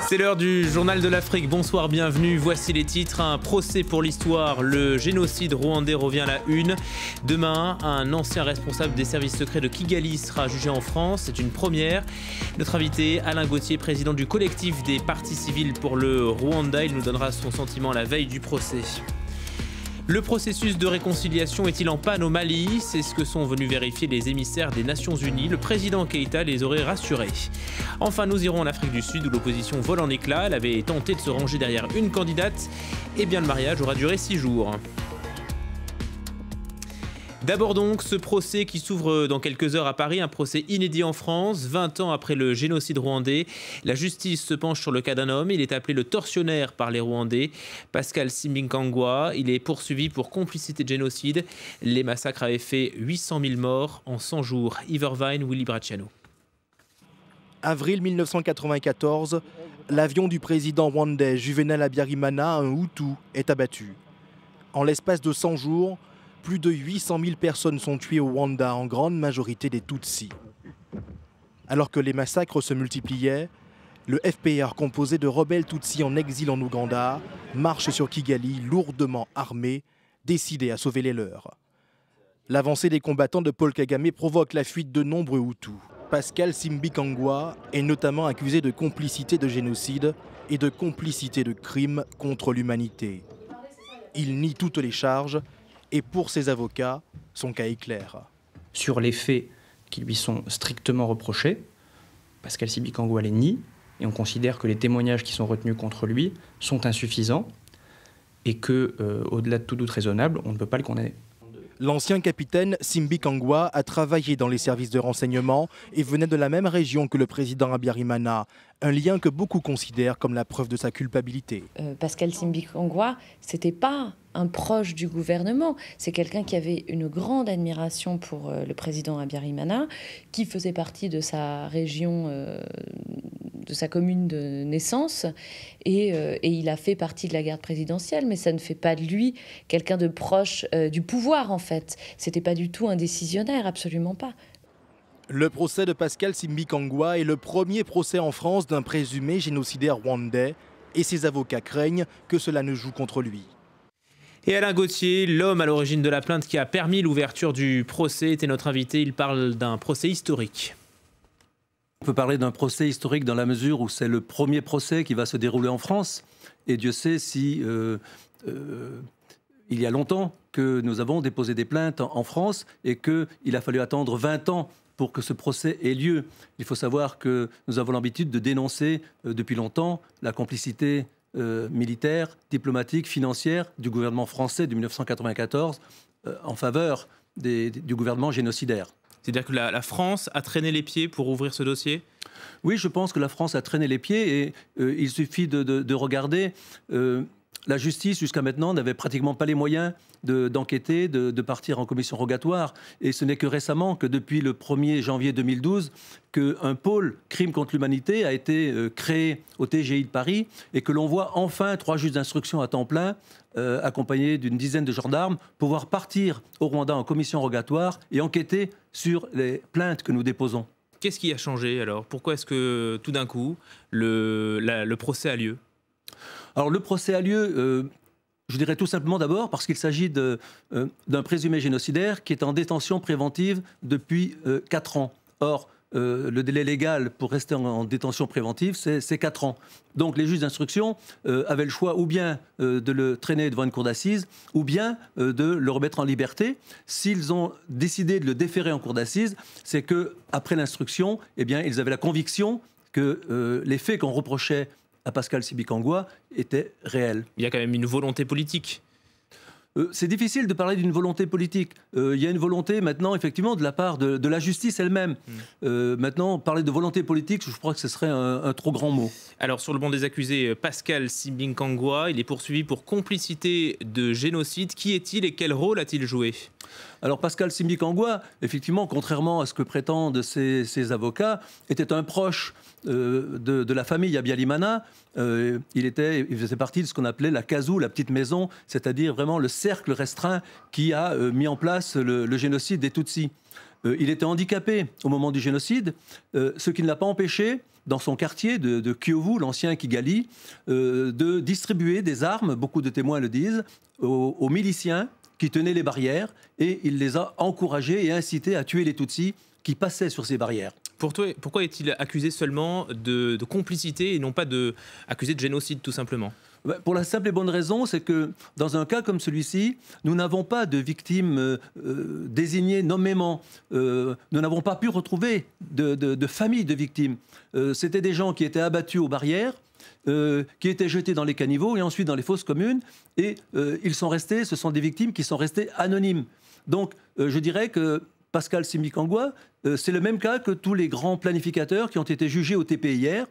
C'est l'heure du journal de l'Afrique. Bonsoir, bienvenue. Voici les titres. Un procès pour l'histoire. Le génocide rwandais revient à la une. Demain, un ancien responsable des services secrets de Kigali sera jugé en France. C'est une première. Notre invité, Alain Gauthier, président du collectif des parties civiles pour le Rwanda. Il nous donnera son sentiment la veille du procès. Le processus de réconciliation est-il en panne au Mali? C'est ce que sont venus vérifier les émissaires des Nations Unies. Le président Keïta les aurait rassurés. Enfin, nous irons en Afrique du Sud où l'opposition vole en éclats. Elle avait tenté de se ranger derrière une candidate. Eh bien, le mariage aura duré 6 jours. D'abord donc, ce procès qui s'ouvre dans quelques heures à Paris, un procès inédit en France, 20 ans après le génocide rwandais. La justice se penche sur le cas d'un homme, il est appelé le tortionnaire par les Rwandais, Pascal Simbikangwa. Il est poursuivi pour complicité de génocide. Les massacres avaient fait 800 000 morts en 100 jours. Ivervine, Willy Bracciano. Avril 1994, l'avion du président rwandais Juvenal Habyarimana, un Hutu, est abattu. En l'espace de 100 jours, plus de 800 000 personnes sont tuées au Rwanda, en grande majorité des Tutsis. Alors que les massacres se multipliaient, le FPR, composé de rebelles Tutsis en exil en Ouganda, marche sur Kigali, lourdement armé, décidé à sauver les leurs. L'avancée des combattants de Paul Kagame provoque la fuite de nombreux Hutus. Pascal Simbikangwa est notamment accusé de complicité de génocide et de complicité de crimes contre l'humanité. Il nie toutes les charges. Et pour ses avocats, son cas est clair. Sur les faits qui lui sont strictement reprochés, Pascal Simbikangwa les nie, et on considère que les témoignages qui sont retenus contre lui sont insuffisants et que, au-delà de tout doute raisonnable, on ne peut pas le condamner. L'ancien capitaine Simbikangwa a travaillé dans les services de renseignement et venait de la même région que le président Habyarimana, un lien que beaucoup considèrent comme la preuve de sa culpabilité. Pascal Simbikangwa, c'était pas un proche du gouvernement, c'est quelqu'un qui avait une grande admiration pour le président Habyarimana, qui faisait partie de sa région, de sa commune de naissance, et il a fait partie de la garde présidentielle, mais ça ne fait pas de lui quelqu'un de proche du pouvoir, en fait. C'était pas du tout un décisionnaire, absolument pas. Le procès de Pascal Simbikangwa est le premier procès en France d'un présumé génocidaire rwandais, et ses avocats craignent que cela ne joue contre lui. Et Alain Gauthier, l'homme à l'origine de la plainte qui a permis l'ouverture du procès, était notre invité. Il parle d'un procès historique. On peut parler d'un procès historique dans la mesure où c'est le premier procès qui va se dérouler en France. Et Dieu sait si il y a longtemps que nous avons déposé des plaintes en France et qu'il a fallu attendre 20 ans pour que ce procès ait lieu. Il faut savoir que nous avons l'habitude de dénoncer depuis longtemps la complicité militaire, diplomatique, financière du gouvernement français de 1994 en faveur du gouvernement génocidaire. C'est-à-dire que la France a traîné les pieds pour ouvrir ce dossier? Oui, je pense que la France a traîné les pieds et il suffit de regarder. La justice, jusqu'à maintenant, n'avait pratiquement pas les moyens d'enquêter, de partir en commission rogatoire. Et ce n'est que récemment, que depuis le 1er janvier 2012, qu'un pôle crime contre l'humanité a été créé au TGI de Paris et que l'on voit enfin 3 juges d'instruction à temps plein, accompagnés d'une dizaine de gendarmes, pouvoir partir au Rwanda en commission rogatoire et enquêter sur les plaintes que nous déposons. Qu'est-ce qui a changé alors? Pourquoi est-ce que tout d'un coup, le procès a lieu? Alors le procès a lieu, je dirais tout simplement d'abord parce qu'il s'agit d'un présumé génocidaire qui est en détention préventive depuis 4 ans. Or, le délai légal pour rester en détention préventive, c'est 4 ans. Donc les juges d'instruction avaient le choix ou bien de le traîner devant une cour d'assises ou bien de le remettre en liberté. S'ils ont décidé de le déférer en cour d'assises, c'est qu'après l'instruction, eh bien, ils avaient la conviction que les faits qu'on reprochait à Pascal Simbikangwa était réel. Il y a quand même une volonté politique. C'est difficile de parler d'une volonté politique. Il y a une volonté maintenant, effectivement, de la part de la justice elle-même. Maintenant, parler de volonté politique, je crois que ce serait un trop grand mot. Alors, sur le banc des accusés, Pascal Simbikangwa, il est poursuivi pour complicité de génocide. Qui est-il et quel rôle a-t-il joué? Alors Pascal Simbikangwa, effectivement, contrairement à ce que prétendent ses avocats, était un proche de la famille Habyarimana. Il faisait partie de ce qu'on appelait la casou, la petite maison, c'est-à-dire vraiment le cercle restreint qui a mis en place le génocide des Tutsis. il était handicapé au moment du génocide, ce qui ne l'a pas empêché, dans son quartier de Kiovu, l'ancien Kigali, de distribuer des armes, beaucoup de témoins le disent, aux miliciens qui tenaient les barrières, et il les a encouragés et incités à tuer les Tutsis qui passaient sur ces barrières. Pour toi, pourquoi est-il accusé seulement de complicité et non pas accusé de génocide, tout simplement ? Pour la simple et bonne raison, c'est que dans un cas comme celui-ci, nous n'avons pas de victimes désignées nommément. Nous n'avons pas pu retrouver de famille de victimes. C'était des gens qui étaient abattus aux barrières, qui étaient jetés dans les caniveaux et ensuite dans les fosses communes. Et ce sont des victimes qui sont restées anonymes. Donc, je dirais que Pascal Simbikangwa, c'est le même cas que tous les grands planificateurs qui ont été jugés au TP hier,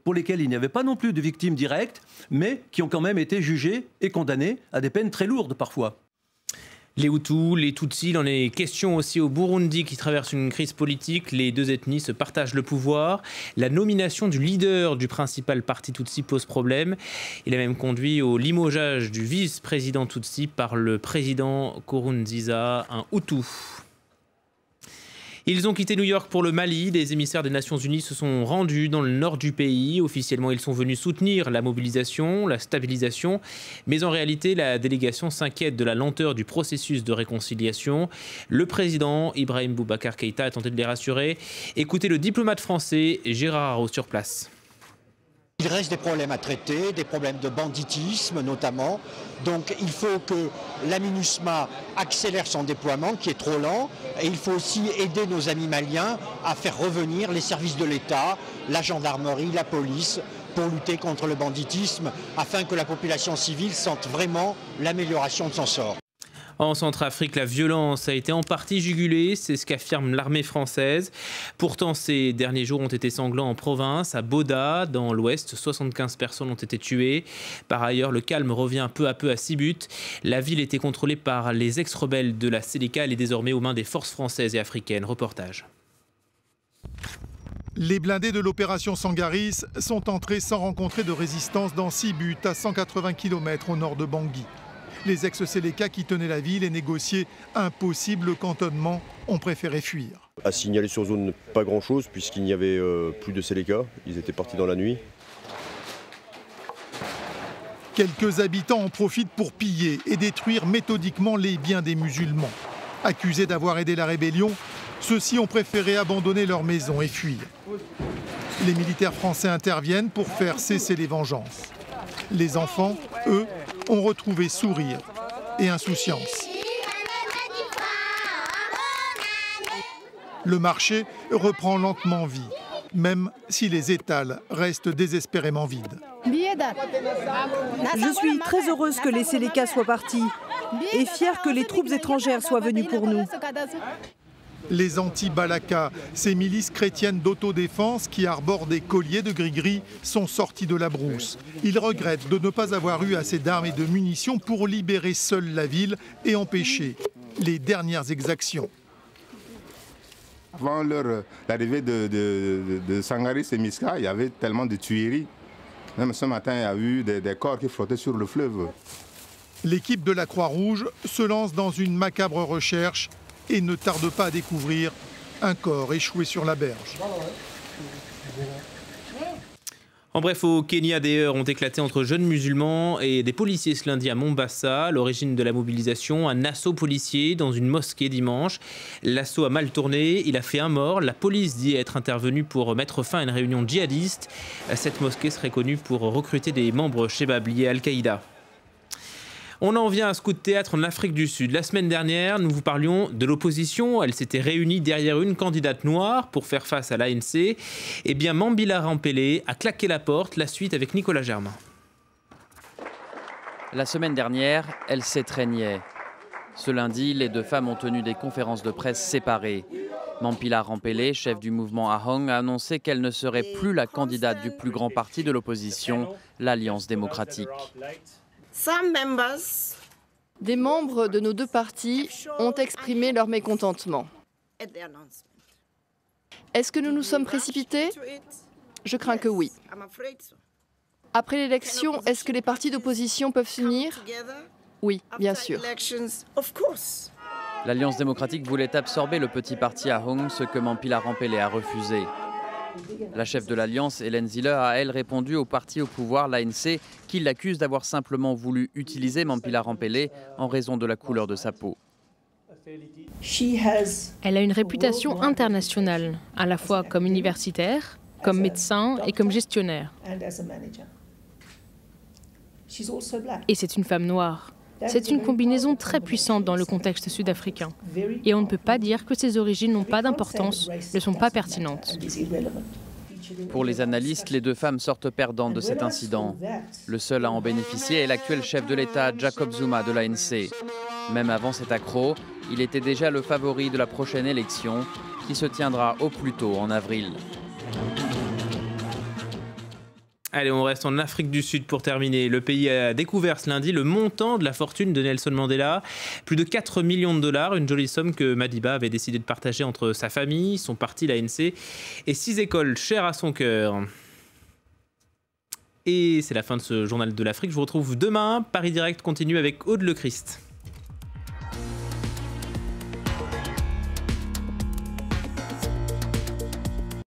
pour lesquels il n'y avait pas non plus de victimes directes, mais qui ont quand même été jugés et condamnés à des peines très lourdes parfois. Les Hutus, les Tutsis, il en est question aussi au Burundi qui traverse une crise politique. Les deux ethnies se partagent le pouvoir. La nomination du leader du principal parti Tutsi pose problème. Il a même conduit au limogeage du vice-président Tutsi par le président Nkurunziza, un Hutu. Ils ont quitté New York pour le Mali. Les émissaires des Nations Unies se sont rendus dans le nord du pays. Officiellement, ils sont venus soutenir la mobilisation, la stabilisation. Mais en réalité, la délégation s'inquiète de la lenteur du processus de réconciliation. Le président Ibrahim Boubacar Keïta a tenté de les rassurer. Écoutez le diplomate français Gérard Haraud sur place. Il reste des problèmes à traiter, des problèmes de banditisme notamment. Donc il faut que la MINUSMA accélère son déploiement qui est trop lent. Et il faut aussi aider nos amis maliens à faire revenir les services de l'État, la gendarmerie, la police, pour lutter contre le banditisme, afin que la population civile sente vraiment l'amélioration de son sort. En Centrafrique, la violence a été en partie jugulée, c'est ce qu'affirme l'armée française. Pourtant, ces derniers jours ont été sanglants en province, à Boda, dans l'ouest. 75 personnes ont été tuées. Par ailleurs, le calme revient peu à peu à Sibut. La ville était contrôlée par les ex-rebelles de la Séléka. Elle est désormais aux mains des forces françaises et africaines. Reportage. Les blindés de l'opération Sangaris sont entrés sans rencontrer de résistance dans Sibut, à 180 km au nord de Bangui. Les ex-Séléka qui tenaient la ville et négociaient un possible cantonnement ont préféré fuir. À signaler sur zone, pas grand-chose puisqu'il n'y avait plus de Séléka. Ils étaient partis dans la nuit. Quelques habitants en profitent pour piller et détruire méthodiquement les biens des musulmans. Accusés d'avoir aidé la rébellion, ceux-ci ont préféré abandonner leur maison et fuir. Les militaires français interviennent pour faire cesser les vengeances. Les enfants, eux, ont retrouvé sourire et insouciance. Le marché reprend lentement vie, même si les étals restent désespérément vides. Je suis très heureuse que les Séléka soient partis et fière que les troupes étrangères soient venues pour nous. Les anti-Balaka, ces milices chrétiennes d'autodéfense qui arborent des colliers de gris-gris, sont sortis de la brousse. Ils regrettent de ne pas avoir eu assez d'armes et de munitions pour libérer seule la ville et empêcher les dernières exactions. Avant l'arrivée de Sangaris et Miska, il y avait tellement de tueries. Même ce matin, il y a eu des corps qui flottaient sur le fleuve. L'équipe de la Croix-Rouge se lance dans une macabre recherche et ne tarde pas à découvrir un corps échoué sur la berge. En bref, au Kenya, des heurts ont éclaté entre jeunes musulmans et des policiers ce lundi à Mombasa. L'origine de la mobilisation, un assaut policier dans une mosquée dimanche. L'assaut a mal tourné, il a fait un mort. La police dit être intervenue pour mettre fin à une réunion djihadiste. Cette mosquée serait connue pour recruter des membres Shebab liés à Al-Qaïda. On en vient à ce coup de théâtre en Afrique du Sud. La semaine dernière, nous vous parlions de l'opposition. Elle s'était réunie derrière une candidate noire pour faire face à l'ANC. Eh bien, Mambila Rampélé a claqué la porte. La suite avec Nicolas Germain. La semaine dernière, elle s'étreignait. Ce lundi, les deux femmes ont tenu des conférences de presse séparées. Mambila Rampélé, chef du mouvement Ahong, a annoncé qu'elle ne serait plus la candidate du plus grand parti de l'opposition, l'Alliance démocratique. Des membres de nos deux partis ont exprimé leur mécontentement. Est-ce que nous nous sommes précipités? Je crains que oui. Après l'élection, est-ce que les partis d'opposition peuvent s'unir? Oui, bien sûr. L'Alliance démocratique voulait absorber le petit parti Ahong, ce que Mampila Rampele a refusé. La chef de l'Alliance, Hélène Ziller, a elle répondu au parti au pouvoir, l'ANC, qui l'accuse d'avoir simplement voulu utiliser Mampila Rampele en raison de la couleur de sa peau. Elle a une réputation internationale, à la fois comme universitaire, comme médecin et comme gestionnaire. Et c'est une femme noire. C'est une combinaison très puissante dans le contexte sud-africain. Et on ne peut pas dire que ses origines n'ont pas d'importance, ne sont pas pertinentes. Pour les analystes, les deux femmes sortent perdantes de cet incident. Le seul à en bénéficier est l'actuel chef de l'État, Jacob Zuma, de l'ANC. Même avant cet accroc, il était déjà le favori de la prochaine élection, qui se tiendra au plus tôt en avril. Allez, on reste en Afrique du Sud pour terminer. Le pays a découvert ce lundi le montant de la fortune de Nelson Mandela. Plus de 4 millions de dollars, une jolie somme que Madiba avait décidé de partager entre sa famille, son parti, l'ANC, et 6 écoles chères à son cœur. Et c'est la fin de ce journal de l'Afrique. Je vous retrouve demain. Paris Direct continue avec Aude Le Christ.